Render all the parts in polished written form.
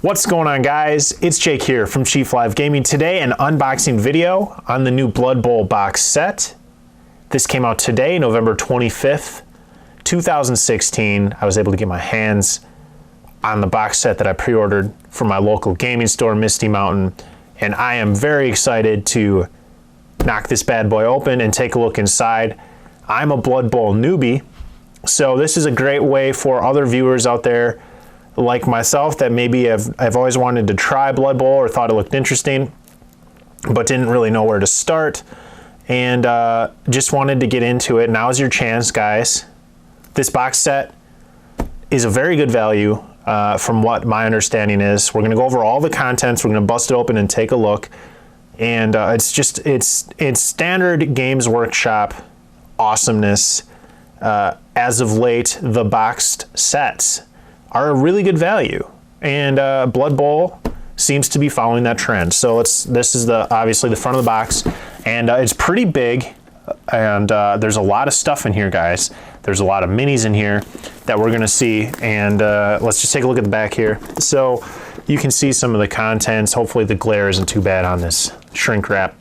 What's going on, guys? It's Jake here from Chief Live Gaming. Today, an unboxing video on the new Blood Bowl box set. This came out today, November 25th, 2016. I was able to get my hands on the box set that I pre-ordered from my local gaming store, Misty Mountain, and I am very excited to knock this bad boy open and take a look inside. I'm a Blood Bowl newbie, so this is a great way for other viewers out there like myself that maybe I've always wanted to try Blood Bowl or thought it looked interesting, but didn't really know where to start, and just wanted to get into it. Now's your chance, guys. This box set is a very good value from what my understanding is. We're gonna go over all the contents, we're gonna bust it open and take a look, and it's standard Games Workshop awesomeness. As of late, the boxed sets are a really good value, and Blood Bowl seems to be following that trend. So this is obviously the front of the box, and it's pretty big, and there's a lot of stuff in here, guys. There's a lot of minis in here that we're gonna see, and let's just take a look at the back here. So you can see some of the contents. Hopefully the glare isn't too bad on this shrink wrap.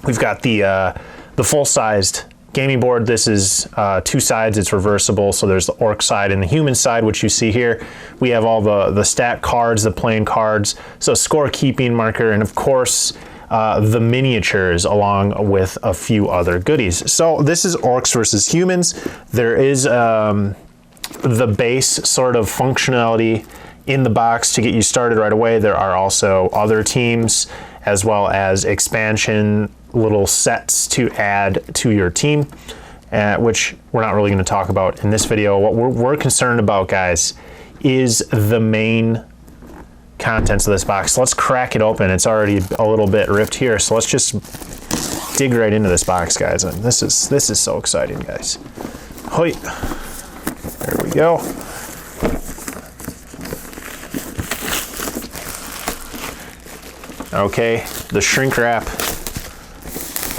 We've got the full-sized gaming board. This is two sides, it's reversible, so there's the orc side and the human side, which you see here. We have all the stat cards, the playing cards, so scorekeeping marker, and of course the miniatures along with a few other goodies. So this is orcs versus humans. There is the base sort of functionality in the box to get you started right away. There are also other teams as well as expansion little sets to add to your team, which we're not really going to talk about in this video. What we're concerned about, guys, is the main contents of this box. So let's crack it open. It's already a little bit ripped here, so let's just dig right into this box, guys. And this is so exciting, guys. Hoi. There we go. Okay, the shrink wrap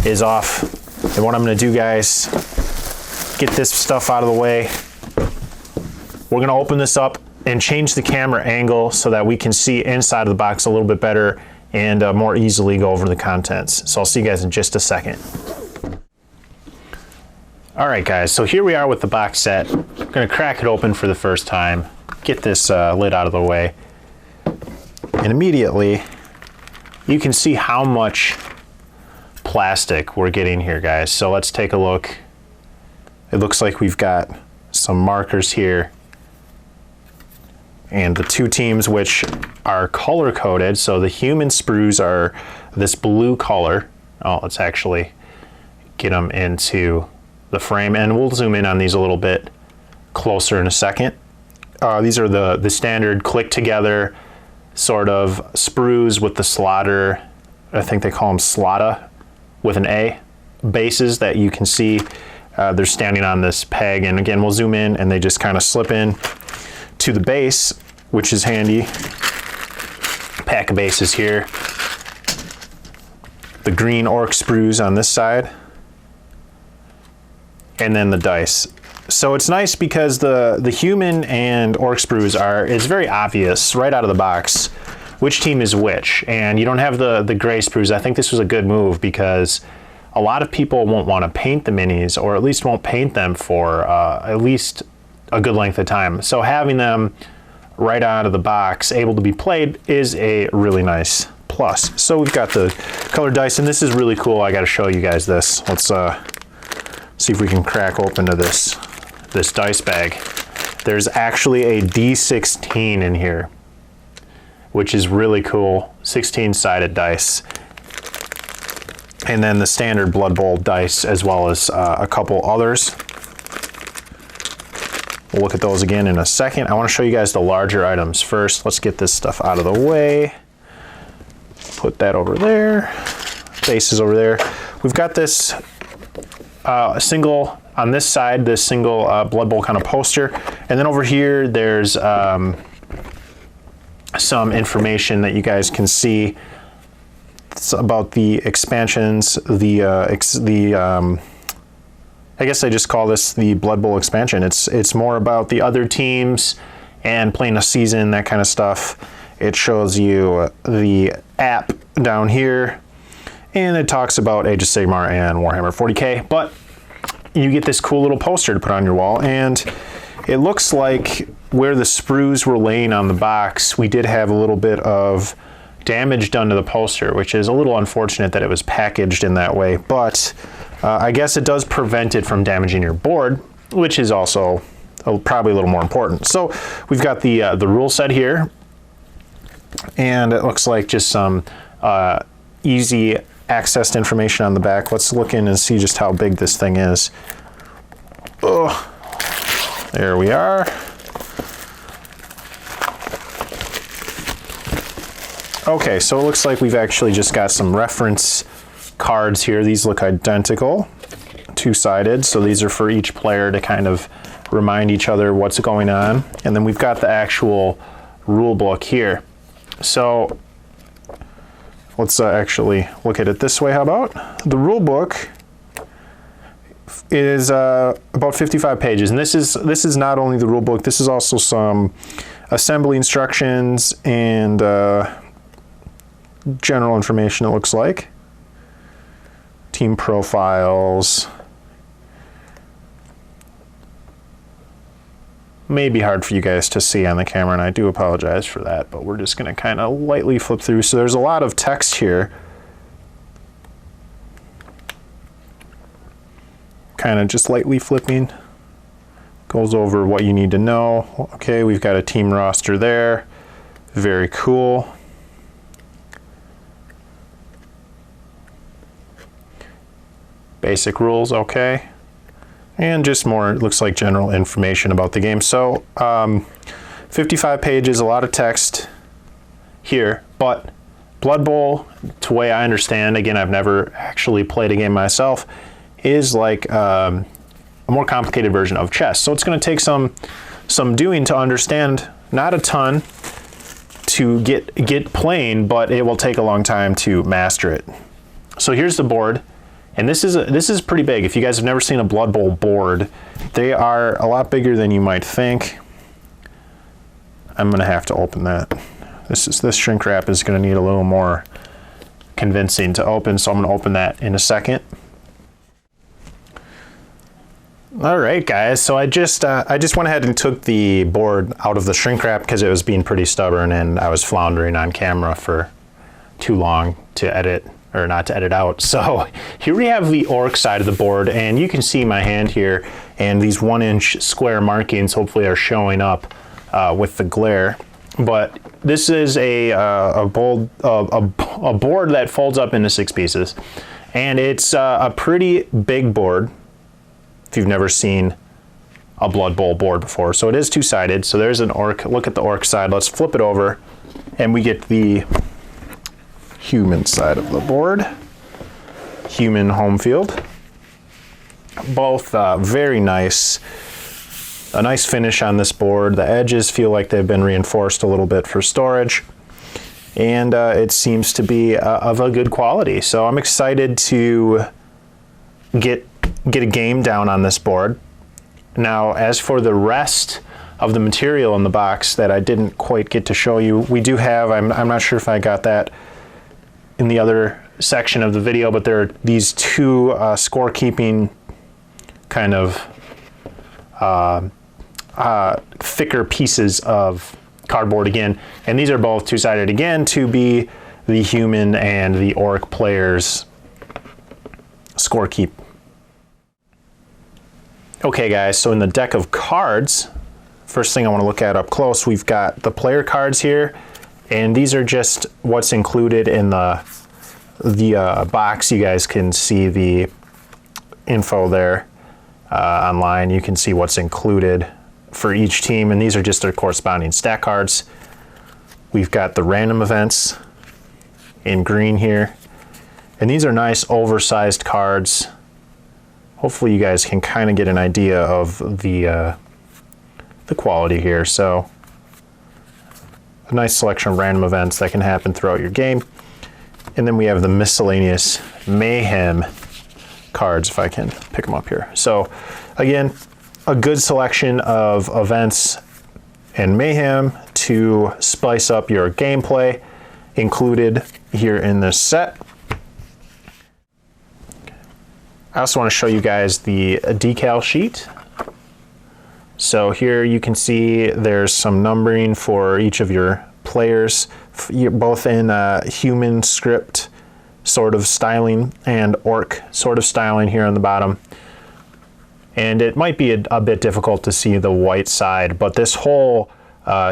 is off, and what I'm gonna do, guys, get this stuff out of the way. We're gonna open this up and change the camera angle so that we can see inside of the box a little bit better and more easily go over the contents. So I'll see you guys in just a second. All right, guys, so here we are with the box set. I'm gonna crack it open for the first time, get this lid out of the way, and immediately you can see how much plastic we're getting here, guys. So let's take a look. It looks like we've got some markers here, and the two teams which are color coded. So the human sprues are this blue color. Oh, let's actually get them into the frame, and we'll zoom in on these a little bit closer in a second. These are the standard click together sort of sprues with the slaughter, I think they call them slaughter with an A, bases that you can see. They're standing on this peg, and again, we'll zoom in and they just kind of slip in to the base, which is handy. Pack of bases here. The green orc sprues on this side, and then the dice. So it's nice because the human and orc sprues it's very obvious right out of the box which team is which, and you don't have the gray sprues. I think this was a good move because a lot of people won't want to paint the minis, or at least won't paint them for at least a good length of time. So having them right out of the box able to be played is a really nice plus. So we've got the colored dice, and this is really cool. I got to show you guys this. Let's see if we can crack open to this dice bag. There's actually a D16 in here, which is really cool. 16-sided dice, and then the standard Blood Bowl dice, as well as a couple others. We'll look at those again in a second. I want to show you guys the larger items first. Let's get this stuff out of the way. Put that over there. Bases over there. We've got this single on this side, this single Blood Bowl kind of poster, and then over here there's some information that you guys can see. It's about the expansions, I guess I just call this the Blood Bowl expansion. It's more about the other teams and playing a season, that kind of stuff. It shows you the app down here, and it talks about Age of Sigmar and Warhammer 40K, but you get this cool little poster to put on your wall, and it looks like where the sprues were laying on the box, we did have a little bit of damage done to the poster, which is a little unfortunate that it was packaged in that way, but I guess it does prevent it from damaging your board, which is also probably a little more important. So we've got the rule set here, and it looks like just some easy accessed information on the back. Let's look in and see just how big this thing is. Oh, there we are. Okay, so it looks like we've actually just got some reference cards here. These look identical, two-sided, so these are for each player to kind of remind each other what's going on. And then we've got the actual rule book here. So let's actually look at it this way. How about? The rule book is about 55 pages, and this is not only the rule book, this is also some assembly instructions and general information, it looks like. Team profiles. May be hard for you guys to see on the camera, and I do apologize for that, but we're just going to kind of lightly flip through. So there's a lot of text here. Kind of just lightly flipping. Goes over what you need to know. Okay, we've got a team roster there. Very cool. Basic rules, okay. And just more, it looks like general information about the game. So 55 pages, a lot of text here, but Blood Bowl, the way I understand, again, I've never actually played a game myself, is like a more complicated version of chess. So it's going to take some doing to understand, not a ton to get playing, but it will take a long time to master it. So here's the board. And this is pretty big. If you guys have never seen a Blood Bowl board, they are a lot bigger than you might think. I'm gonna have to open that. This shrink wrap is gonna need a little more convincing to open, so I'm gonna open that in a second. All right, guys. So I just went ahead and took the board out of the shrink wrap because it was being pretty stubborn, and I was floundering on camera for too long to edit. Or not to edit out. So here we have the orc side of the board, and you can see my hand here, and these 1-inch square markings hopefully are showing up with the glare. But this is a board that folds up into 6 pieces, and it's a pretty big board if you've never seen a Blood Bowl board before. So it is two-sided. So there's an orc. Look at the orc side. Let's flip it over, and we get the human side of the board. Human home field. Both very nice. A nice finish on this board. The edges feel like they've been reinforced a little bit for storage, and it seems to be of a good quality. So I'm excited to get a game down on this board. Now, as for the rest of the material in the box that I didn't quite get to show you, we do have, I'm not sure if I got that in the other section of the video, but there are these 2 scorekeeping kind of thicker pieces of cardboard again, and these are both two-sided again to be the human and the orc players scorekeep. Okay guys, so in the deck of cards, first thing I want to look at up close, we've got the player cards here. And these are just what's included in the box. You guys can see the info there online. You can see what's included for each team, and these are just their corresponding stat cards. We've got the random events in green here, and these are nice oversized cards. Hopefully you guys can kind of get an idea of the quality here. So a nice selection of random events that can happen throughout your game. And then we have the miscellaneous mayhem cards, if I can pick them up here. So again, a good selection of events and mayhem to spice up your gameplay included here in this set. I also want to show you guys the decal sheet. So here you can see there's some numbering for each of your players, both in human script sort of styling and orc sort of styling here on the bottom. And it might be a bit difficult to see the white side, but this whole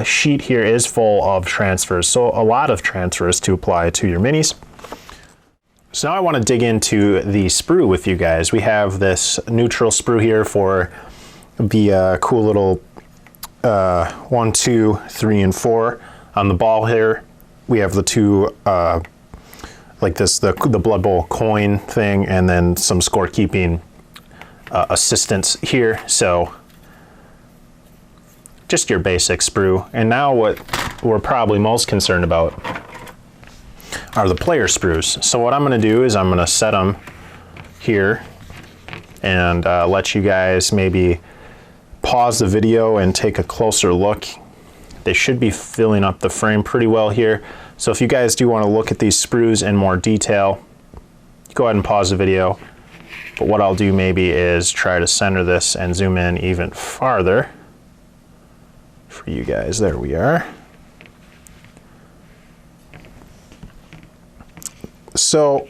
sheet here is full of transfers, so a lot of transfers to apply to your minis. So now I want to dig into the sprue with you guys. We have this neutral sprue here for the cool little 1, 2, 3, and 4. On the ball here, we have the two like this, the Blood Bowl coin thing, and then some scorekeeping assistance here. So just your basic sprue. And now what we're probably most concerned about are the player sprues. So what I'm going to do is I'm going to set them here and let you guys maybe pause the video and take a closer look. They should be filling up the frame pretty well here. So if you guys do want to look at these sprues in more detail, go ahead and pause the video. But what I'll do maybe is try to center this and zoom in even farther for you guys. There we are. So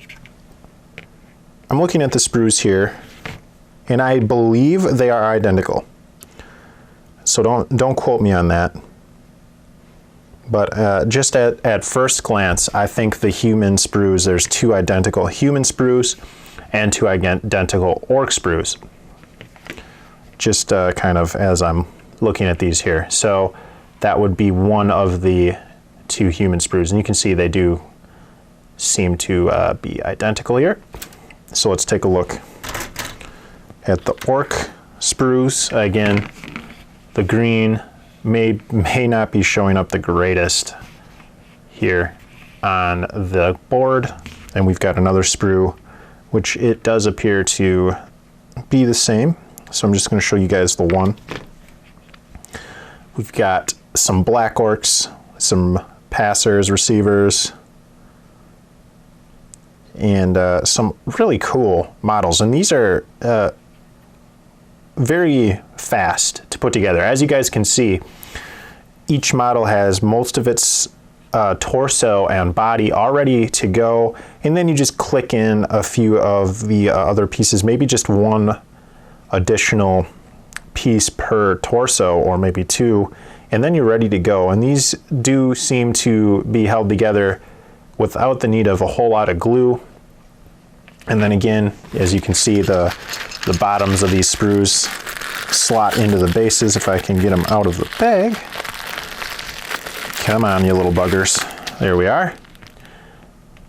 I'm looking at the sprues here, and I believe they are identical. So don't quote me on that. But just at first glance, I think the human sprues, there's two identical human sprues and two identical orc sprues. Just kind of as I'm looking at these here. So that would be one of the two human sprues. And you can see they do seem to be identical here. So let's take a look at the orc sprues. Again, the green may not be showing up the greatest here on the board. And we've got another sprue, which it does appear to be the same. So I'm just going to show you guys the one. We've got some black orcs, some passers, receivers, and some really cool models. And these are very fast to put together. As you guys can see, each model has most of its torso and body already to go, and then you just click in a few of the other pieces, maybe just one additional piece per torso, or maybe two, and then you're ready to go. And these do seem to be held together without the need of a whole lot of glue. And then again, as you can see, the bottoms of these sprues slot into the bases. If I can get them out of the bag. Come on, you little buggers. There we are.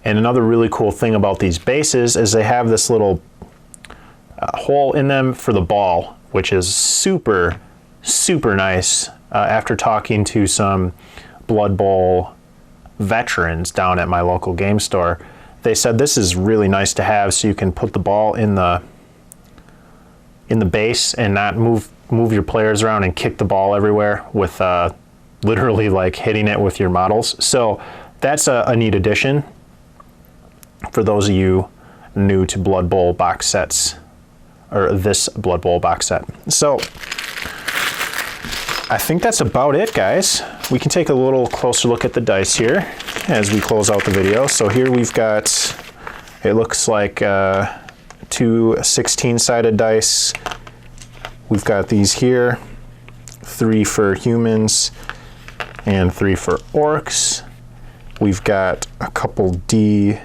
And another really cool thing about these bases is they have this little hole in them for the ball, which is super, super nice. After talking to some Blood Bowl veterans down at my local game store, they said this is really nice to have, so you can put the ball in the base and not move your players around and kick the ball everywhere with literally like hitting it with your models. So that's a neat addition for those of you new to Blood Bowl box sets, or this Blood Bowl box set. So I think that's about it, guys. We can take a little closer look at the dice here as we close out the video. So here we've got, it looks like two 16-sided dice. We've got these here, 3 for humans and 3 for orcs. We've got a couple D8s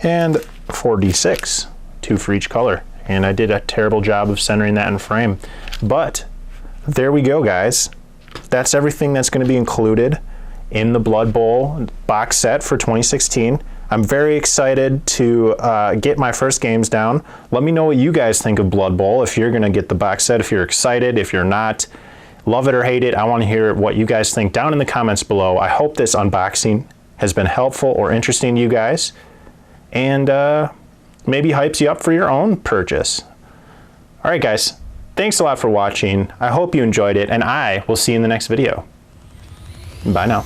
and 4 D6, 2 for each color. And I did a terrible job of centering that in frame. But there we go, guys. That's everything that's going to be included in the Blood Bowl box set for 2016. I'm very excited to get my first games down. Let me know what you guys think of Blood Bowl, if you're going to get the box set, if you're excited, if you're not. Love it or hate it, I want to hear what you guys think down in the comments below. I hope this unboxing has been helpful or interesting to you guys, and maybe hypes you up for your own purchase. All right, guys. thanks a lot for watching. I hope you enjoyed it, and I will see you in the next video. Bye now.